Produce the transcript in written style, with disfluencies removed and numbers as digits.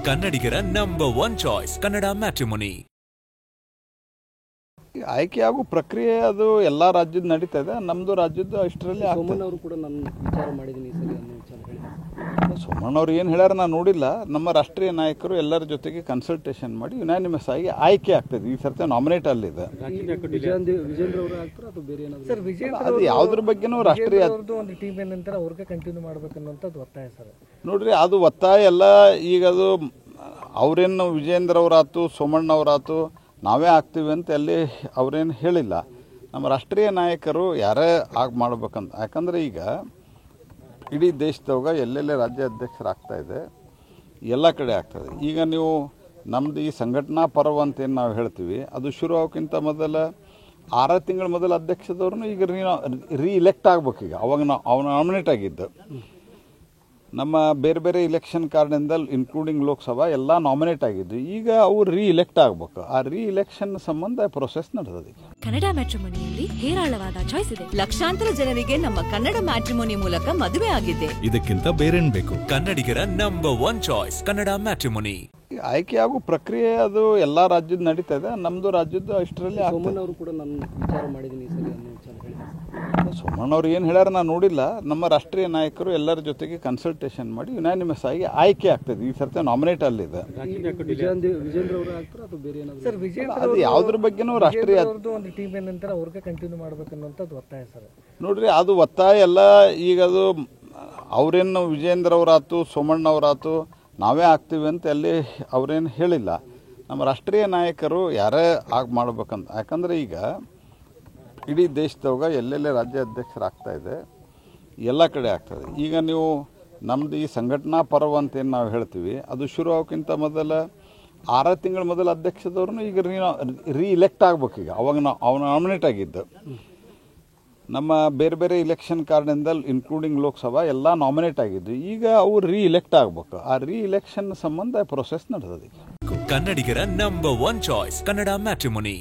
ಕನ್ನಡಿಗರ number 1 choice Kannada matrimony. ಆಯ್ಕೆಯಾಗುವ ಪ್ರಕ್ರಿಯೆ ಅದು ಎಲ್ಲ ರಾಜ್ಯದ ನಡೀತಾ ಇದೆ. ನಮ್ಮದು ರಾಜ್ಯದ್ದು ಅಷ್ಟರಲ್ಲಿ ಸೋಮಣ್ಣವರು ಕೂಡ ನಾನು ವಿಚಾರ ಮಾಡಿದ್ದೀನಿ ಈ ಸರಿ ಅನ್ನೋ ವಿಚಾರ ಹೇಳಿ. ಸೋಮಣ್ಣವ್ರು ಏನು ಹೇಳ್ಯಾರ ನಾನು ನೋಡಿಲ್ಲ. ನಮ್ಮ ರಾಷ್ಟ್ರೀಯ ನಾಯಕರು ಎಲ್ಲರ ಜೊತೆಗೆ ಕನ್ಸಲ್ಟೇಷನ್ ಮಾಡಿ ಯುನಾನಿಮಸ್ ಆಗಿ ಆಯ್ಕೆ ಆಗ್ತದೆ. ಈ ಸರ್ತಿ ನಾಮಿನೇಟ್ ಅಲ್ಲಿದೆ. ವಿಜೇಂದ್ರ ಅವರು ಆಗ್ತಾರೆ ಅಥವಾ ಬೇರೆ ಏನಾದ್ರು ಸರ್? ವಿಜೇಂದ್ರ ಅದು ಯಾವುದ್ರ ಬಗ್ಗೆನೂ ರಾಷ್ಟ್ರೀಯ ಒಂದು ಟೀಮ್ ಏನಂತರ ಅವ್ರಿಗೆ ಕಂಟಿನ್ಯೂ ಮಾಡ್ಬೇಕನ್ನುವಂಥದ್ದು ಒತ್ತಾಯ ಸರ್. ನೋಡ್ರಿ, ಅದು ಒತ್ತಾಯ ಎಲ್ಲ. ಈಗ ಅದು ಅವರೇನು ವಿಜೇಂದ್ರ ಅವರಾತು ಸೋಮಣ್ಣ ಅವರಾತು ನಾವೇ ಆಗ್ತೀವಿ ಅಂತ ಅಲ್ಲಿ ಅವರೇನು ಹೇಳಿಲ್ಲ. ನಮ್ಮ ರಾಷ್ಟ್ರೀಯ ನಾಯಕರು ಯಾರೇ ಮಾಡ್ಬೇಕಂತ. ಯಾಕಂದರೆ ಈಗ ಇಡೀ ದೇಶದಾಗ ಎಲ್ಲೆಲ್ಲೇ ರಾಜ್ಯ ಅಧ್ಯಕ್ಷರಾಗ್ತಾ ಇದೆ, ಎಲ್ಲ ಕಡೆ ಆಗ್ತದೆ. ಈಗ ನೀವು ನಮ್ಮದು ಈ ಸಂಘಟನಾ ಪರ್ವ ಅಂತ ಏನು ನಾವು ಹೇಳ್ತೀವಿ, ಅದು ಶುರು ಆಗೋಕ್ಕಿಂತ ಮೊದಲ 6 ತಿಂಗಳ ಮೊದಲ ಅಧ್ಯಕ್ಷದವ್ರನ್ನು ಈಗ ರೀ-ಎಲೆಕ್ಟ್ ಆಗ್ಬೇಕು. ಈಗ ಅವಾಗ ಅವನು ನಾಮಿನೇಟ್ ಆಗಿದ್ದು. ನಮ್ಮ ಬೇರೆ ಬೇರೆ ಇಲೆಕ್ಷನ್ ಕಾರಣದಿಂದ ಇನ್ಕ್ಲೂಡಿಂಗ್ ಲೋಕಸಭಾ ಎಲ್ಲ ನಾಮಿನೇಟ್ ಆಗಿದ್ದು. ಈಗ ಅವು ರೀ-ಎಲೆಕ್ಟ್ ಆಗಬೇಕು. ಆ ರೀ-ಎಲೆಕ್ಷನ್ ಸಂಬಂಧ ಪ್ರೊಸೆಸ್ ನಡೆದಿದೆ. ಕನ್ನಡ ಮ್ಯಾಟ್ರಿಮೋನಿಯಲ್ಲಿ ಹೇರಾಳವಾದ ಚಾಯ್ಸ್ ಇದೆ. ಲಕ್ಷಾಂತರ ಜನರಿಗೆ ನಮ್ಮ ಕನ್ನಡ ಮ್ಯಾಟ್ರಿಮೋನಿ ಮೂಲಕ ಮದುವೆ ಆಗಿದೆ. ಇದಕ್ಕಿಂತ ಬೇರೇನ್ ಬೇಕು? ಕನ್ನಡಿಗರ ನಂಬರ್ 1 ಚಾಯ್ಸ್ ಕನ್ನಡ ಮ್ಯಾಟ್ರಿಮೋನಿ. ಆಯ್ಕೆಯಾಗುವ ಪ್ರಕ್ರಿಯೆ ಅದು ಎಲ್ಲ ರಾಜ್ಯದ ನಡೀತಾ ಇದೆ. ನಮ್ಮದು ರಾಜ್ಯದ್ದು ಅಷ್ಟರಲ್ಲಿ ಸೋಮಣ್ಣವರು ಕೂಡ ನಾನು ವಿಚಾರ ಮಾಡಿದ್ದೀನಿ ಈ ಸರಿ ಅನ್ನೋ ವಿಚಾರ ಹೇಳಿ. ಸೋಮಣ್ಣವ್ರು ಏನು ಹೇಳ್ಯಾರ ನಾನು ನೋಡಿಲ್ಲ. ನಮ್ಮ ರಾಷ್ಟ್ರೀಯ ನಾಯಕರು ಎಲ್ಲರ ಜೊತೆಗೆ ಕನ್ಸಲ್ಟೇಷನ್ ಮಾಡಿ ಯುನಾನಿಮಸ್ ಆಗಿ ಆಯ್ಕೆ ಆಗ್ತದೆ. ಈ ಸರ್ತಿ ನಾಮಿನೇಟ್ ಅಲ್ಲಿದೆ. ವಿಜೇಂದ್ರ ಅವರು ಆಗ್ತಾರೆ ಅಥವಾ ಬೇರೆ ಏನಾದ್ರು ಸರ್? ವಿಜೇಂದ್ರ ಅದು ಯಾವುದ್ರ ಬಗ್ಗೆನೂ ರಾಷ್ಟ್ರೀಯ ಒಂದು ಟೀಮ್ ಏನಂತರ ಅವ್ರಿಗೆ ಕಂಟಿನ್ಯೂ ಮಾಡ್ಬೇಕನ್ನುವಂಥದ್ದು ಒತ್ತಾಯ ಸರ್. ನೋಡ್ರಿ, ಅದು ಒತ್ತಾಯ ಎಲ್ಲ. ಈಗ ಅದು ಅವರೇನು ವಿಜೇಂದ್ರ ಅವರಾತು ಸೋಮಣ್ಣ ಅವರಾತು ನಾವೇ ಆಗ್ತೀವಿ ಅಂತ ಅಲ್ಲಿ ಅವರೇನು ಹೇಳಿಲ್ಲ. ನಮ್ಮ ರಾಷ್ಟ್ರೀಯ ನಾಯಕರು ಯಾರೇ ಮಾಡ್ಬೇಕಂತ. ಯಾಕಂದರೆ ಈಗ ಇಡೀ ದೇಶದಾಗ ಎಲ್ಲೆಲ್ಲೇ ರಾಜ್ಯ ಅಧ್ಯಕ್ಷರಾಗ್ತಾ ಇದೆ, ಎಲ್ಲ ಕಡೆ ಆಗ್ತದೆ. ಈಗ ನೀವು ನಮ್ಮದು ಈ ಸಂಘಟನಾ ಪರ್ವ ಅಂತ ಏನು ನಾವು ಹೇಳ್ತೀವಿ, ಅದು ಶುರು ಆಗೋಕ್ಕಿಂತ ಮೊದಲ 6 ತಿಂಗಳ ಮೊದಲ ಅಧ್ಯಕ್ಷದವ್ರನ್ನು ಈಗ ರೀ-ಎಲೆಕ್ಟ್ ಆಗ್ಬೇಕು. ಈಗ ಅವಾಗ ಅವನು ನಾಮಿನೇಟ್ ಆಗಿದ್ದು. ನಮ್ಮ ಬೇರೆ ಬೇರೆ ಇಲೆಕ್ಷನ್ ಕಾರಣದಿಂದ ಇನ್ಕ್ಲೂಡಿಂಗ್ ಲೋಕಸಭಾ ಎಲ್ಲ ನಾಮಿನೇಟ್ ಆಗಿದ್ದು. ಈಗ ಅವು ರೀ-ಎಲೆಕ್ಟ್ ಆಗಬೇಕು. ಆ ರೀ-ಎಲೆಕ್ಷನ್ ಸಂಬಂಧ ಪ್ರೊಸೆಸ್ ನಡೆದಿದೆ. ಕನ್ನಡಿಗರ ನಂಬರ್ 1 ಚಾಯ್ಸ್ ಕನ್ನಡ ಮ್ಯಾಟ್ರಿಮೋನಿ.